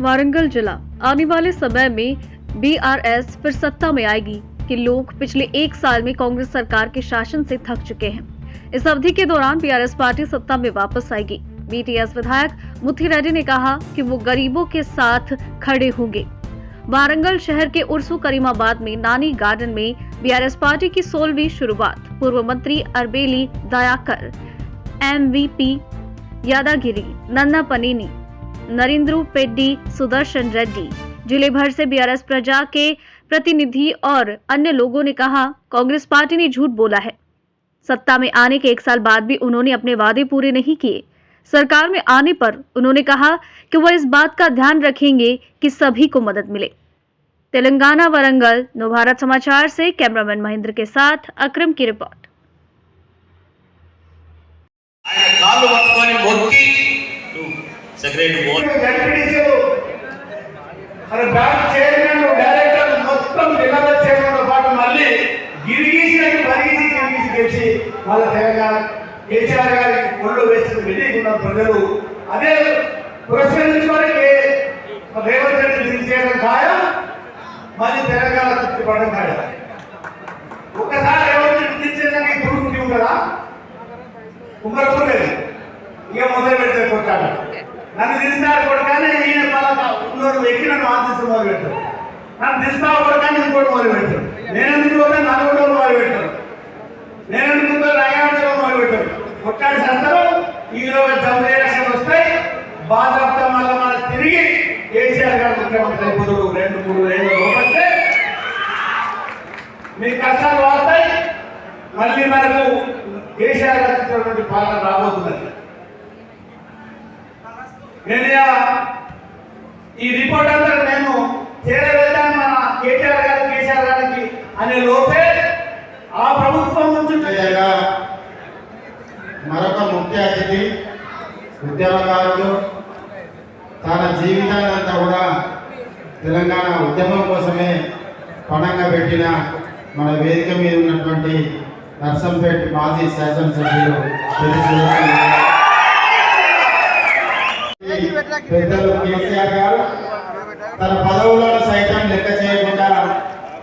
वारंगल जिला आने वाले समय में बीआरएस फिर सत्ता में आएगी कि लोग पिछले एक साल में कांग्रेस सरकार के शासन से थक चुके हैं। इस अवधि के दौरान बीआरएस पार्टी सत्ता में वापस आएगी। बीटीएस विधायक मुथी रेड्डी ने कहा कि वो गरीबों के साथ खड़े होंगे। वारंगल शहर के उर्सू करीमाबाद में नानी गार्डन में बीआरएस पार्टी की 16वीं शुरुआत पूर्व मंत्री अरबेली दयाकर, एमवीपी यादागिरी, नन्ना पनीनी, नरेंद्र पेड्डी, सुदर्शन रेड्डी, जिले भर से बीआरएस प्रजा के प्रतिनिधि और अन्य लोगों ने कहा कांग्रेस पार्टी ने झूठ बोला है। सत्ता में आने के एक साल बाद भी उन्होंने अपने वादे पूरे नहीं किए। सरकार में आने पर उन्होंने कहा कि वह इस बात का ध्यान रखेंगे कि सभी को मदद मिले। तेलंगाना वारंगल नवभारत समाचार से कैमरामैन महेंद्र के साथ अक्रम की रिपोर्ट। కేసీఆర్ గారికి ఒళ్ళు వేసిన విధిగా ప్రజలు అదే పురస్కరించుకొని రేవంత్ రెడ్డి దించేయడం ఖాయం, మళ్ళీ తెలంగాణ తృప్తిపడడం ఖాయం. ఒక్కసారి రేవంత్ రెడ్డి దించేదానికి పురుగుంటి కదా, కుమ్మరలేదు, ఇక మొదలు పెడతారు కొట్టాడ. నన్ను దించారు కొడగానే ఈయన ఉన్నోడు ఎక్కి నన్ను ఆశిస్తూ మొదలు పెడతారు. నన్ను దిస్తావు కొడగానే ఇంకోటి మొదలు పెడతారు. నేనెందుకు పోతే నలుగురు మొదలు పెడతారు. నేనెందుకు రాయడానికి మొదలు పెట్టారు. కొట్టాడి సంతలో ఈరోజు 90 లక్షలు వస్తాయి. బాధ్యత మళ్ళీ మనం తిరిగి కేసీఆర్ గారు ముఖ్యమంత్రి అయిపోతాడు. 2-3 ఏళ్ళు లోపలితే మీ కష్టాలు వాడతాయి. మళ్ళీ మనకు కేసీఆర్ గారి పాలన రాబోతున్నది. నేను ఈ రిపోర్ట్ అంతా నేను చేరవేద్దాను మన కేటీఆర్ గారు కేసీఆర్ గారికి అనే లోపే ఆ ప్రభుత్వం నుంచి మరొక ముఖ్య అతిథి ఉద్యమకారులు తన జీవితాన్ని అంతా కూడా తెలంగాణ ఉద్యమం కోసమే పణంగా పెట్టిన మన వేదిక మీద ఉన్నటువంటి నర్సంపేట మాజీ శాసనసభ్యులు పెద్దలు కేసీఆర్ గారు తన పదవులను సైతం లెక్క చేయకుండా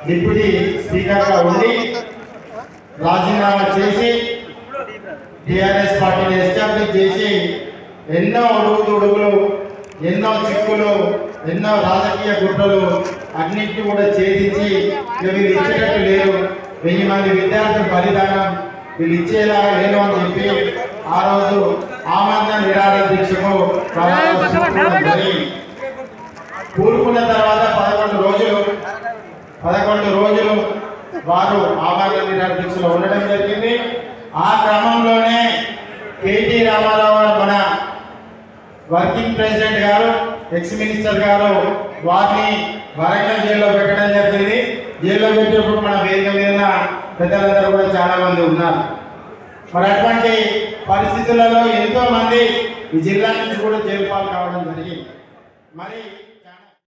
డిప్యూటీ స్పీకర్గా ఉండి రాజీనామా చేసి టీఆర్ఎస్ పార్టీని ఎస్టాబ్లిష్ చేసి ఎన్నో అడుగులు, ఎన్నో చిక్కులు, ఎన్నో రాజకీయ గుట్టలు అన్నింటినీ కూడా ఛేదించి వీళ్ళు ఇచ్చేటట్టు లేరు, 1000 మంది విద్యార్థుల బలిదానం వీళ్ళు ఇచ్చేలాగా లేరు అని చెప్పి ఆ రోజు ఆమరణ నిరాహార దీక్షకు కూరుకున్న తర్వాత 11 రోజులు వారు ఆమరణ నిరాహార దీక్షలో ఉండడం జరిగింది. ఆ క్రమంలోనే కేటీ రామారావు మన వర్కింగ్ ప్రెసిడెంట్ గారు, ఎక్స్ మినిస్టర్ గారు వారిని వరంగల్ జైల్లో పెట్టడం జరిగింది. జైల్లో పెట్టినప్పుడు మన వేదిక మీద పెద్దలందరూ కూడా చాలా మంది ఉన్నారు. మరి అటువంటి పరిస్థితులలో ఎంతో మంది ఈ జిల్లా నుంచి కూడా జైలు పాలు కావడం జరిగింది. మరి